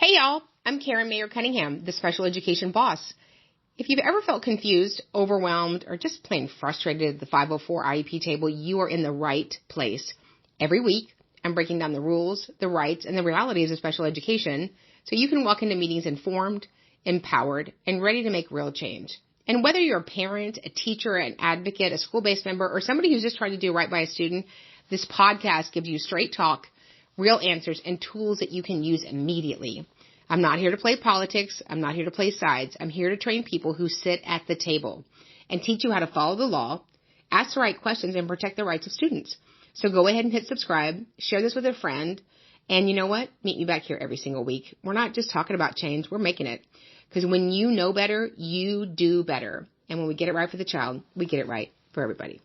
Hey y'all, I'm Mayer Cunningham, the special education boss. If you've ever felt confused, overwhelmed, or just plain frustrated at the 504 IEP table, you are in the right place. Every week, I'm breaking down the rules, the rights, and the realities of special education so you can walk into meetings informed, empowered, and ready to make real change. And whether you're a parent, a teacher, an advocate, a school-based member, or somebody who's just trying to do right by a student, this podcast gives you straight talk, real answers, and tools that you can use immediately. I'm not here to play politics. I'm not here to play sides. I'm here to train people who sit at the table and teach you how to follow the law, ask the right questions, and protect the rights of students. So go ahead and hit subscribe, share this with a friend, and you know what? Meet me back here every single week. We're not just talking about change. We're making it. Because when you know better, you do better. And when we get it right for the child, we get it right for everybody.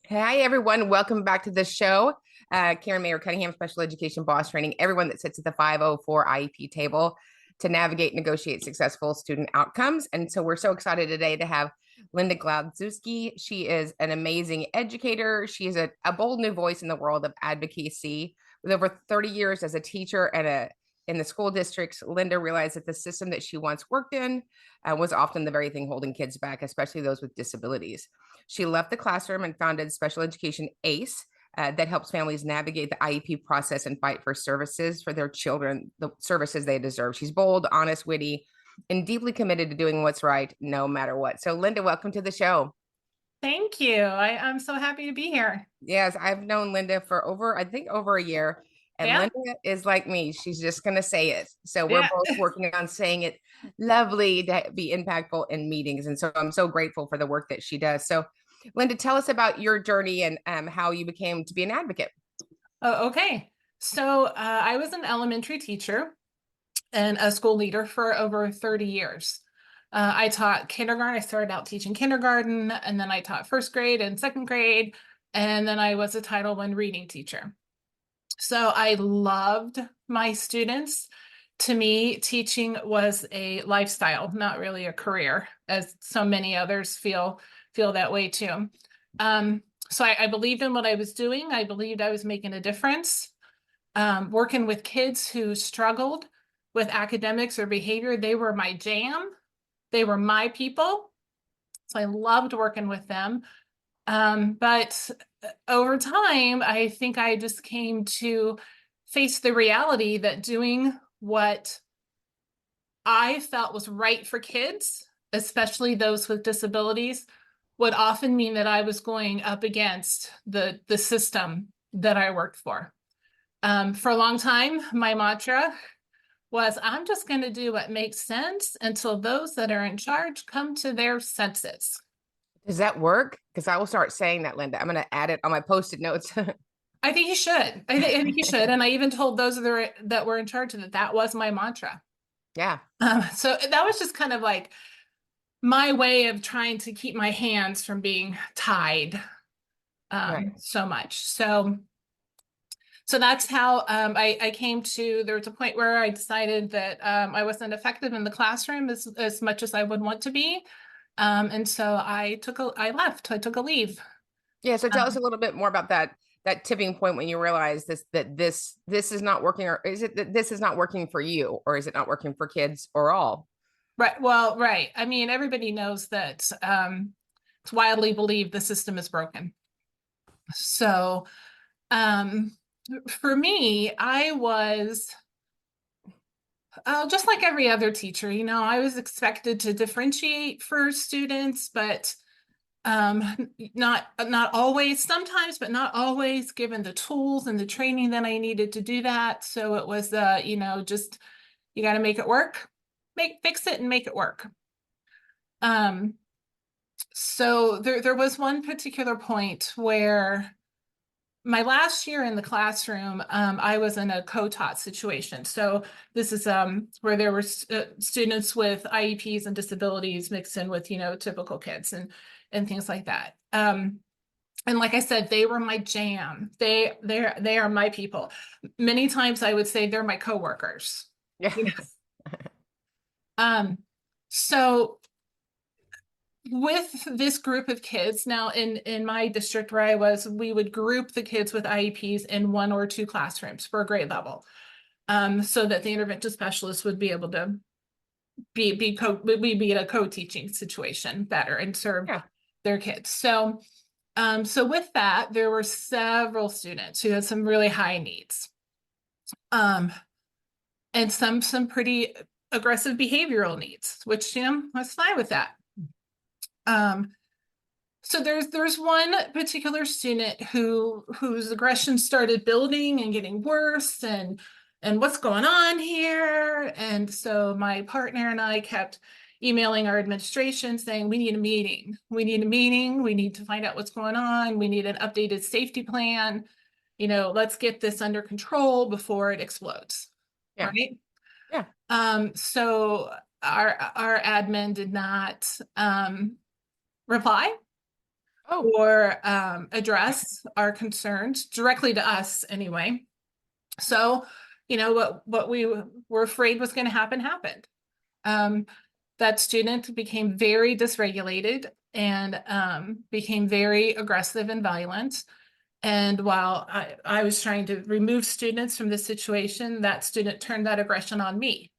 Hi, everyone. Welcome back to the show. Mayer Cunningham, special education boss, training everyone that sits at the 504 IEP table to navigate and negotiate successful student outcomes. And so we're so excited today to have Linda Glazewski. She is an amazing educator. She is a bold new voice in the world of advocacy. With over 30 years as a teacher and in the school districts, Linda realized that the system that she once worked in was often the very thing holding kids back, especially those with disabilities. She left the classroom and founded Special Education ACE that helps families navigate the IEP process and fight for services for their children, the services they deserve. She's bold, honest, witty, and deeply committed to doing what's right no matter what. So Linda, welcome to the show. Thank you. I'm so happy to be here. Yes, I've known Linda for over a year. And Yeah. Linda is like me. She's just going to say it. So we're Yeah. both working on saying it lovely to be impactful in meetings. And so I'm so grateful for the work that she does. So Linda, tell us about your journey and how you became to be an advocate. Oh, okay. So I was an elementary teacher and a school leader for over 30 years. I taught kindergarten. I started out teaching kindergarten, and then I taught first grade and second grade, and then I was a Title I reading teacher. So I loved my students. To me, teaching was a lifestyle, not really a career, as so many others feel that way too. So I believed in what I was doing. I believed I was making a difference. Working with kids who struggled with academics or behavior, they were my jam. They were my people. So I loved working with them. But over time, I think I just came to face the reality that doing what I felt was right for kids, especially those with disabilities, would often mean that I was going up against the system that I worked for. For a long time, my mantra was, I'm just going to do what makes sense until those that are in charge come to their senses. Does that work? Because I will start saying that, Linda. I'm going to add it on my Post-it notes. I think you should. I think you should. And I even told those that were in charge that was my mantra. Yeah. So that was just kind of like my way of trying to keep my hands from being tied Right. so much. So that's how I came to, there was a point where I decided that I wasn't effective in the classroom as much as I would want to be. And so I left. I took a leave. Yeah. So tell us a little bit more about that tipping point when you realize this is not working, or is it that this is not working for you, or is it not working for kids or all? Right. Well, right. I mean, everybody knows that it's widely believed the system is broken. So for me, I was just like every other teacher, I was expected to differentiate for students, but not always, sometimes, but not always, given the tools and the training that I needed to do that. So it was just you got to make it work, fix it and make it work. So there was one particular point where my last year in the classroom, I was in a co-taught situation. So this is where there were students with IEPs and disabilities mixed in with, typical kids and things like that. And like I said, they were my jam. They are my people. Many times I would say they're my coworkers. Yeah. So with this group of kids, now in my district where I was, we would group the kids with IEPs in 1 or 2 classrooms for a grade level, so that the intervention specialist would be able to be in a co-teaching situation better and serve their kids. So, so with that, there were several students who had some really high needs, and some pretty aggressive behavioral needs, which, I was fine with that. So there's one particular student whose aggression started building and getting worse, and what's going on here? And so my partner and I kept emailing our administration saying, we need a meeting. We need a meeting. We need to find out what's going on. We need an updated safety plan. Let's get this under control before it explodes. Yeah. Right? Yeah. So our admin did not reply or address our concerns directly to us anyway. So, what we were afraid was going to happen happened. That student became very dysregulated and became very aggressive and violent. And while I was trying to remove students from the situation, that student turned that aggression on me.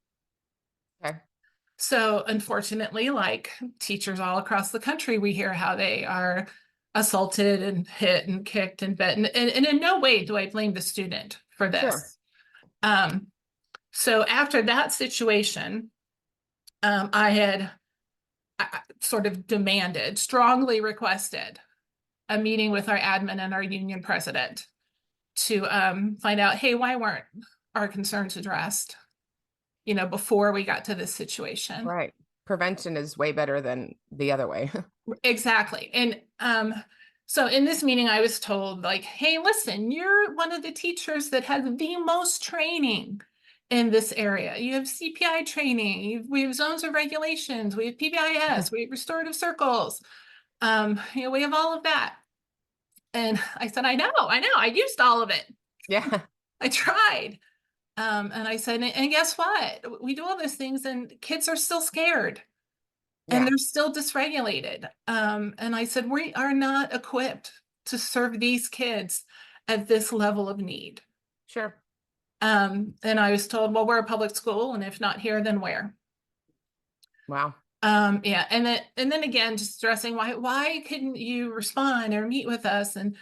Okay. So unfortunately, like teachers all across the country, we hear how they are assaulted and hit and kicked and bitten. And in no way do I blame the student for this. Sure. So after that situation, I sort of demanded, strongly requested a meeting with our admin and our union president to find out, hey, why weren't our concerns addressed, before we got to this situation? Right. Prevention is way better than the other way. Exactly. And so in this meeting, I was told, like, hey, listen, you're one of the teachers that has the most training in this area. You have CPI training, we have zones of regulations, we have PBIS, we have restorative circles, we have all of that. And I said, I know, I used all of it. Yeah. I tried. And I said, and guess what? We do all those things and kids are still scared. And they're still dysregulated. And I said, we are not equipped to serve these kids at this level of need. Sure. And I was told, well, we're a public school, and if not here, then where? Wow. Yeah. And then again, just stressing why couldn't you respond or meet with us? And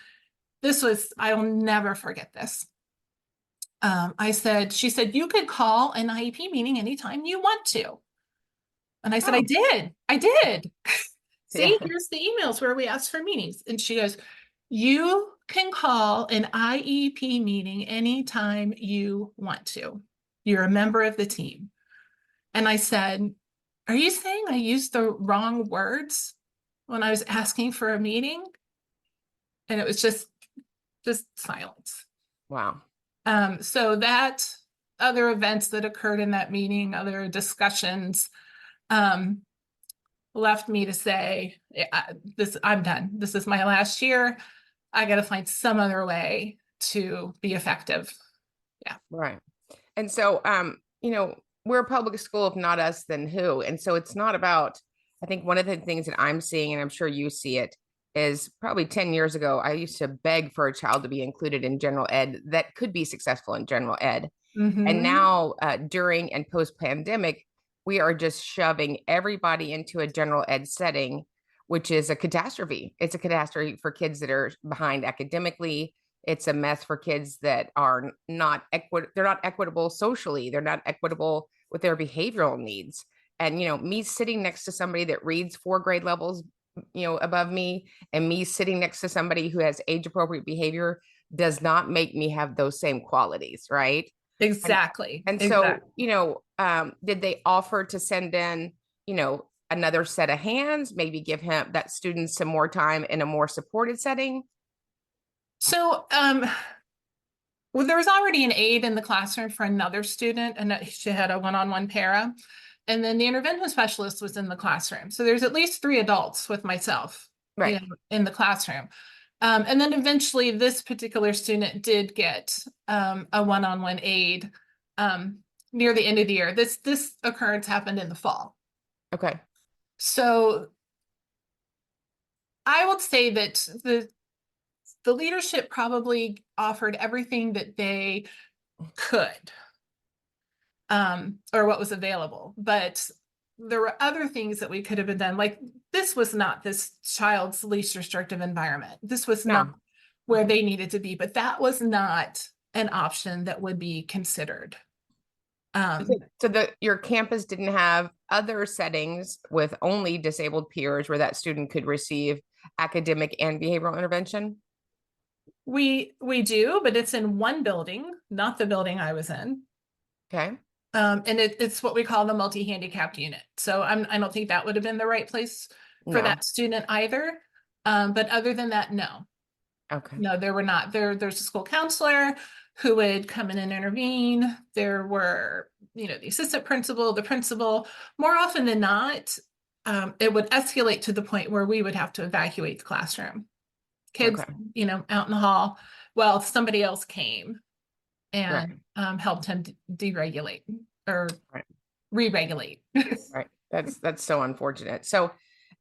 I will never forget this. She said, you could call an IEP meeting anytime you want to. And I said, I did. See, here's the emails where we asked for meetings. And she goes, you can call an IEP meeting anytime you want to. You're a member of the team. And I said, are you saying I used the wrong words when I was asking for a meeting? And it was just silence. Wow. So that other events that occurred in that meeting, other discussions, left me to say, I'm done. This is my last year. I got to find some other way to be effective. Yeah. Right. And so, we're a public school. If not us, then who? And so it's not about, I think one of the things that I'm seeing, and I'm sure you see it, is probably 10 years ago, I used to beg for a child to be included in general ed that could be successful in general ed. Mm-hmm. And now during and post pandemic, we are just shoving everybody into a general ed setting, which is a catastrophe. It's a catastrophe for kids that are behind academically. It's a mess for kids that are not they're not equitable socially. They're not equitable with their behavioral needs. And, me sitting next to somebody that reads 4 grade levels, above me, and me sitting next to somebody who has age appropriate behavior does not make me have those same qualities. Right. Exactly. And so, did they offer to send in, another set of hands, maybe give that student some more time in a more supported setting? So, well, there was already an aide in the classroom for another student, and she had a one-on-one para. And then the intervention specialist was in the classroom. So there's at least 3 adults with myself, right, in the classroom. And then eventually this particular student did get a one-on-one aide near the end of the year. This occurrence happened in the fall. Okay. So I would say that the leadership probably offered everything that they could, or what was available. But there were other things that we could have been done. Like, this was not this child's least restrictive environment. This was not No. where they needed to be, but that was not an option that would be considered. So your campus didn't have other settings with only disabled peers where that student could receive academic and behavioral intervention? We do, but it's in one building, not the building I was in. Okay. And it's what we call the multi-handicapped unit. So I don't think that would have been the right place for No. that student either. But other than that, no. Okay. No, there were not. There's a school counselor who would come in and intervene. There were, the assistant principal, the principal. More often than not, it would escalate to the point where we would have to evacuate the classroom. Kids, Okay. Out in the hall. Well, somebody else came Right. and helped him deregulate or Right. re-regulate. Right. That's so unfortunate. So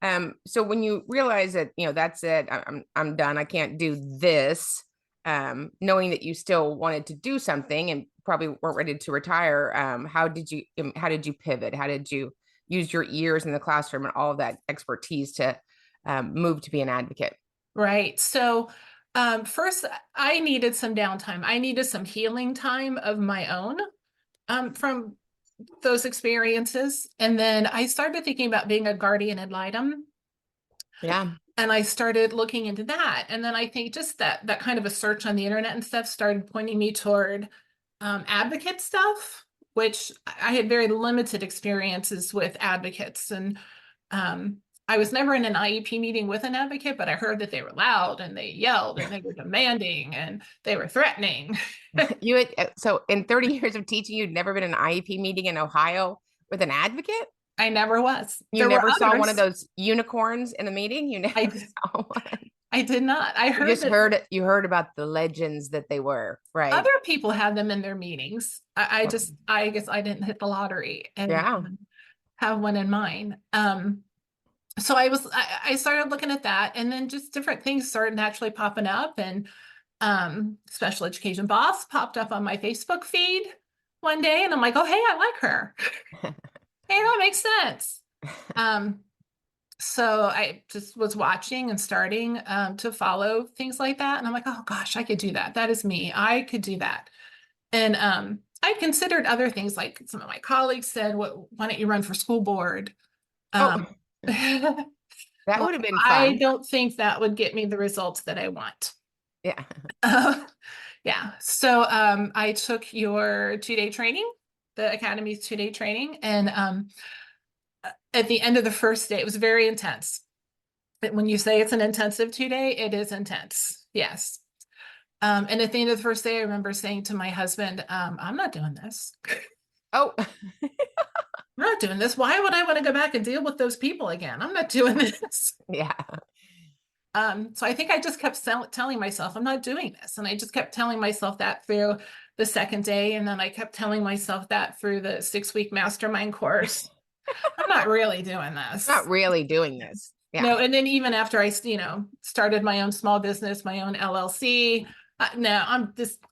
when you realize that, that's it, I'm done, I can't do this, knowing that you still wanted to do something and probably weren't ready to retire, how did you pivot? How did you use your years in the classroom and all of that expertise to move to be an advocate? Right. So first, I needed some downtime. I needed some healing time of my own from those experiences. And then I started thinking about being a guardian ad litem. Yeah. And I started looking into that. And then I think just that kind of a search on the internet and stuff started pointing me toward advocate stuff, which I had very limited experiences with advocates. And I was never in an IEP meeting with an advocate, but I heard that they were loud and they yelled and they were demanding and they were threatening. So in 30 years of teaching, you'd never been in an IEP meeting in Ohio with an advocate? I never was. You There were never saw one of others. those unicorns in the meeting? You never I saw one. I did not. I You heard just that heard about the legends that they were, right? other people had them in their meetings. I guess I didn't hit the lottery and Yeah. have one in mine. So I started looking at that, and then just different things started naturally popping up, and special education boss popped up on my Facebook feed one day, and I'm like, oh, hey, I like her. Hey, that makes sense. So I just was watching and starting to follow things like that. And I'm like, oh gosh, I could do that. That is me. I could do that. And I considered other things, like some of my colleagues said, why don't you run for school board? Oh, Well, that would have been I fun. don't think that would get me the results that I want. Yeah. Yeah. So I took your 2-day training, the Academy's 2-day training. And at the end of the first day, it was very intense. When you say it's an intensive 2-day, it is intense. Yes. And at the end of the first day, I remember saying to my husband, I'm not doing this. Oh, I'm not doing this. Why would I want to go back and deal with those people again? I'm not doing this. yeah. So I think I just kept telling myself, I'm not doing this. And I just kept telling myself that through the second day. And then I kept telling myself that through the 6-week mastermind course. I'm not really doing this. Not really doing this. Yeah. No, and then even after I, started my own small business, my own LLC, no,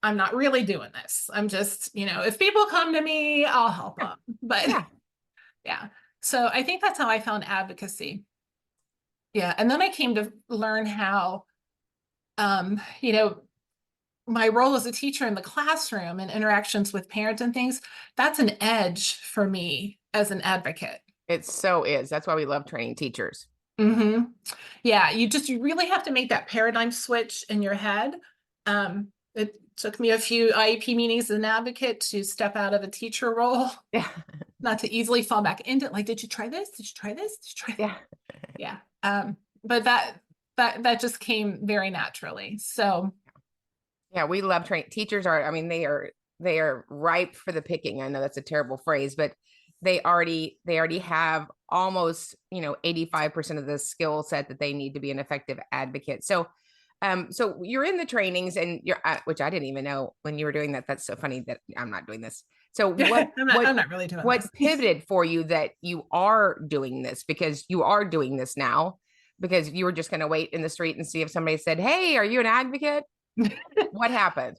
I'm not really doing this. I'm just, if people come to me, I'll help them. But yeah. So I think that's how I found advocacy. Yeah. And then I came to learn how, you know, my role as a teacher in the classroom and interactions with parents and things, that's an edge for me as an advocate. It so is. That's why we love training teachers. Mm-hmm. Yeah, you really have to make that paradigm switch in your head. It took me a few IEP meetings as an advocate to step out of a teacher role, Yeah. not to easily fall back into it. Like, did you try this? Did you try this? Did you try that? Yeah. Yeah. But that just came very naturally. So Yeah, we love training teachers are, I mean, they are ripe for the picking. I know that's a terrible phrase, but they already have almost, 85% of the skill set that they need to be an effective advocate. So you're in the trainings and which I didn't even know when you were doing that. That's so funny that I'm not doing this. So I'm not really doing what this. pivoted for you that you are doing this, because you are doing this now, because you were just going to wait in the street and see if somebody said, "Hey, are you an advocate?" What happened?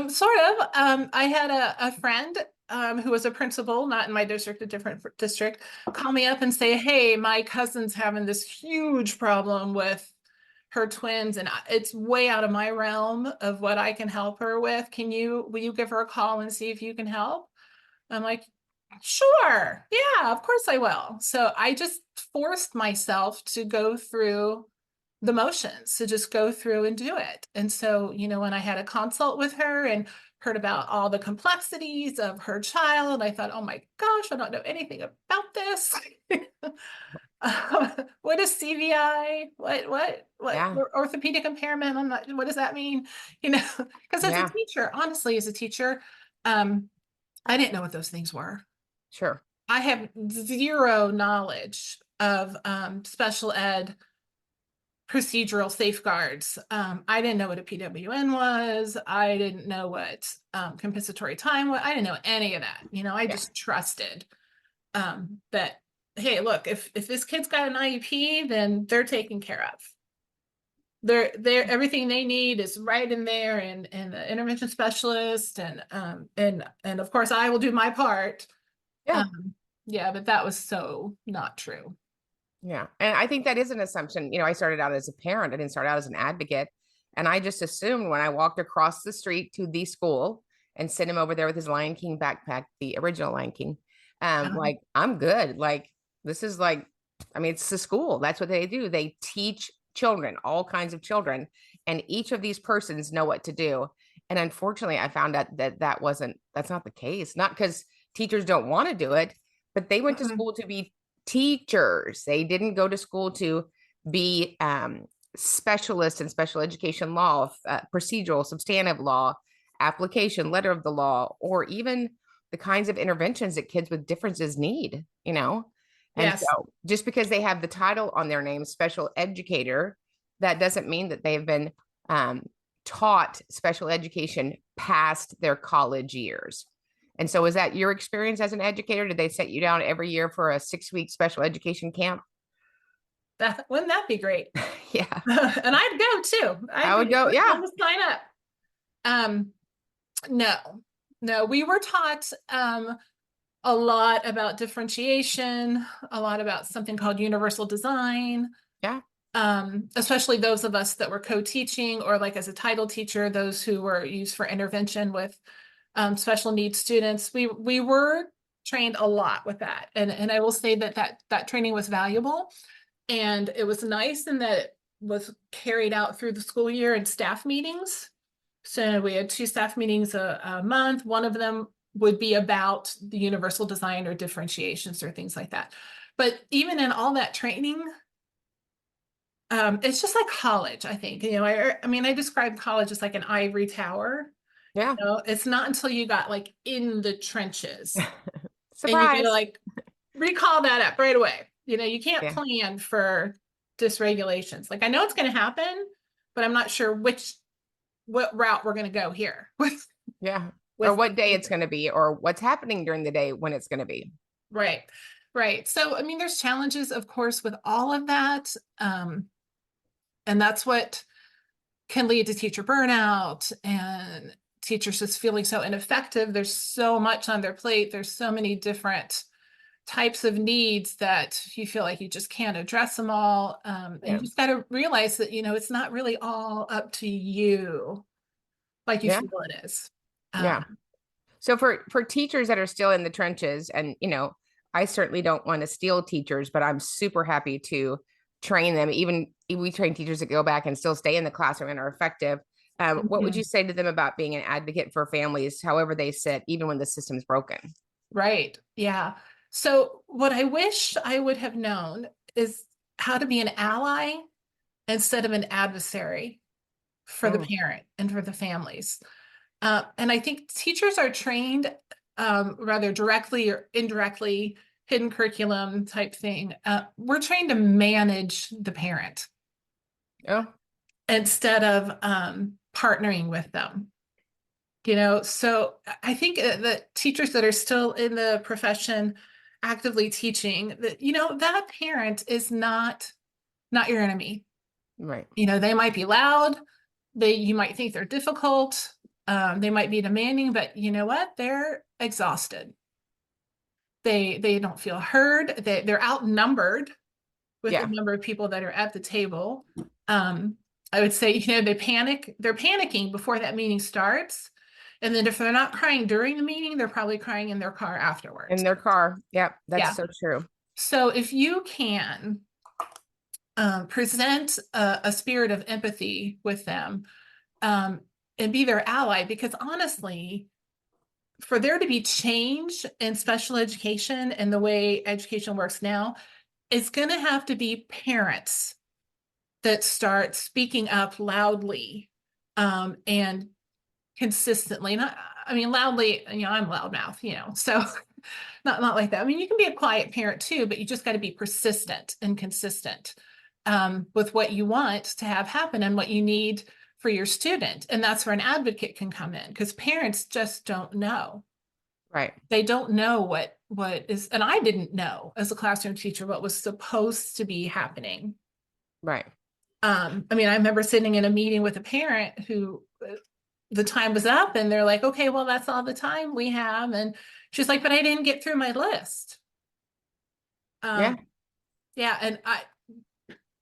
Sort of. I had a friend who was a principal, not in my district, a different district, call me up and say, "Hey, my cousin's having this huge problem with her twins, and it's way out of my realm of what I can help her with. Will you give her a call and see if you can help?" I'm like, "Sure. Yeah, of course I will." So I just forced myself to go through the motions, to just go through and do it. And so, when I had a consult with her and heard about all the complexities of her child, I thought, oh my gosh, I don't know anything about this. What is CVI? What Yeah. orthopedic impairment? What does that mean? Because as a Yeah. teacher, honestly, as a teacher, I didn't know what those things were. Sure. I have zero knowledge of special ed procedural safeguards. I didn't know what a PWN was. I didn't know what compensatory time was. I didn't know any of that. I Yeah. just trusted that, hey, look, if this kid's got an IEP, then they're taken care of. They're everything they need is right in there, and the intervention specialist, and of course I will do my part. Yeah. Yeah, but that was so not true. Yeah. And I think that is an assumption. I started out as a parent, I didn't start out as an advocate. And I just assumed when I walked across the street to the school and sent him over there with his Lion King backpack, the original Lion King, like, I'm good. Like, this is like, I mean, it's the school. That's what they do. They teach children, all kinds of children, and each of these persons know what to do. And unfortunately, I found out that that's not the case. Not because teachers don't want to do it, but they went to Mhm. school to be teachers. They didn't go to school to be specialists in special education law, procedural, substantive law, application, letter of the law, or even the kinds of interventions that kids with differences need. And Yes. so just because they have the title on their name, special educator, that doesn't mean that they've been um, taught special education past their college years. And so, was that your experience as an educator? Did they set you down every year for a 6-week special education camp? Wouldn't that be great? Yeah, And I'd go too. I would go. I'd Yeah, love to sign up. Um, no, no, we were taught a lot about differentiation, a lot about something called universal design. yeah, Especially those of us that were co-teaching, or like as a title teacher, those who were used for intervention with special needs students. We were trained a lot with that, and I will say that training was valuable, and it was nice in that it was carried out through the school year in staff meetings. So we had 2 staff meetings a month. One of them would be about the universal design or differentiations or things like that. But even in all that training, it's just like college, I think. I mean, I describe college as like an ivory tower. yeah. It's not until you got like in the trenches and you gotta Surprise. like recall that up right away. You can't Yeah, plan for dysregulations. Like I know it's going to happen, but I'm not sure what route we're going to go here with yeah. Or with what day it's going to be, or what's happening during the day when it's going to be. right, right. So I mean, there's challenges, of course, with all of that, and that's what can lead to teacher burnout and teachers just feeling so ineffective. There's so much on their plate. There's so many different types of needs that you feel like you just can't address them all. And Yeah, you just got to realize that, it's not really all up to you like you yeah, feel it is. yeah. So for teachers that are still in the trenches, and I certainly don't want to steal teachers, but I'm super happy to train them. Even we train teachers that go back and still stay in the classroom and are effective. What would you Mhm. say to them about being an advocate for families, however they sit, even when the system's broken? Right. Yeah. So what I wish I would have known is how to be an ally instead of an adversary for the Oh, parent and for the families. And I think teachers are trained rather directly or indirectly, hidden curriculum type thing. We're trained to manage the parent oh, instead of partnering with them. So I think that teachers that are still in the profession actively teaching that, that parent is not not your enemy. Right. They might be loud. You might think they're difficult. They might be demanding, but you know what? They're exhausted. They don't feel heard. They're outnumbered with the Yeah. number of people that are at the table. I would say, they panic. They're panicking before that meeting starts. And then if they're not crying during the meeting, they're probably crying in their car afterwards. In their car. Yep. That's Yeah. so true. So if you can present a spirit of empathy with them, and be their ally, because honestly, for there to be change in special education and the way education works now, it's going to have to be parents that start speaking up loudly, and consistently. Loudly, I'm loudmouth, so not like that. You can be a quiet parent too, but you just got to be persistent and consistent, with what you want to have happen and what you need for your student. And that's where an advocate can come in, because parents just don't know. Right. They don't know what is, and I didn't know as a classroom teacher what was supposed to be happening. Right. I remember sitting in a meeting with a parent who the time was up and they're like, okay, well, that's all the time we have. And she's like, but I didn't get through my list. Yeah. Yeah. And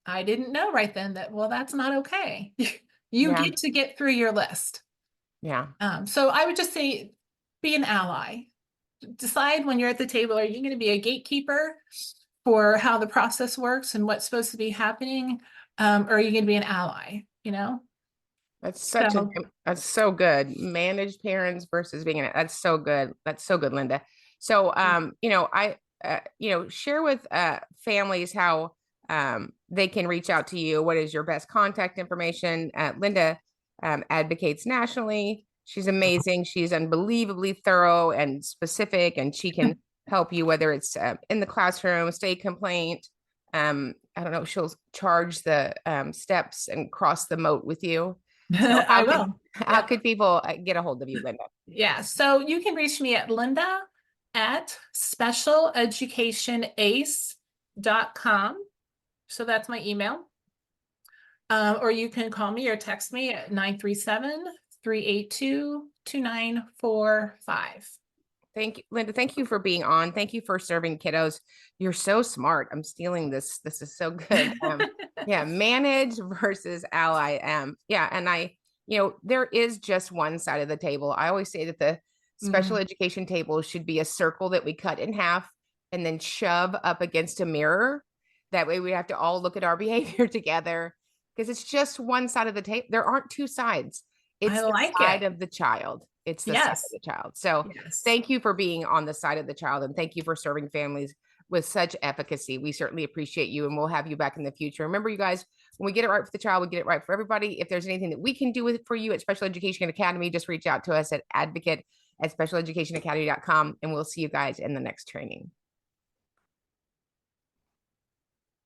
I didn't know right then that, well, that's not okay. You get to get through your list. Yeah. So I would just say, be an ally. Decide when you're at the table, are you going to be a gatekeeper for how the process works and what's supposed to be happening? Or are you going to be an ally, That's so good. Managed parents versus being that's so good. That's so good, Linda. So, I share with families how they can reach out to you. What is your best contact information? Linda advocates nationally. She's amazing. She's unbelievably thorough and specific, and she can help you, whether it's in the classroom, state complaint. I don't know, she'll charge the steps and cross the moat with you. So I will. How could people get a hold of you, Linda? Yeah. So you can reach me at linda@specialeducationace.com. So that's my email. Or you can call me or text me at 937-382-2945. Thank you, Linda. Thank you for being on. Thank you for serving kiddos. You're so smart. I'm stealing this. This is so good. Manage versus ally. And there is just one side of the table. I always say that the special education table should be a circle that we cut in half and then shove up against a mirror. That way we have to all look at our behavior together, because it's just one side of the table. There aren't two sides. It's the side of the child. It's the side of the child. So thank you for being on the side of the child, and thank you for serving families with such efficacy. We certainly appreciate you, and we'll have you back in the future. Remember, you guys, when we get it right for the child, we get it right for everybody. If there's anything that we can do for you at Special Education Academy, just reach out to us at advocate@specialeducationacademy.com, and we'll see you guys in the next training.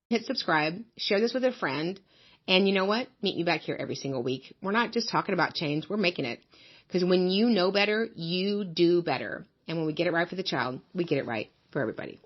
Hit subscribe, share this with a friend, and you know what? Meet me back here every single week. We're not just talking about change, we're making it. Because when you know better, you do better. And when we get it right for the child, we get it right for everybody.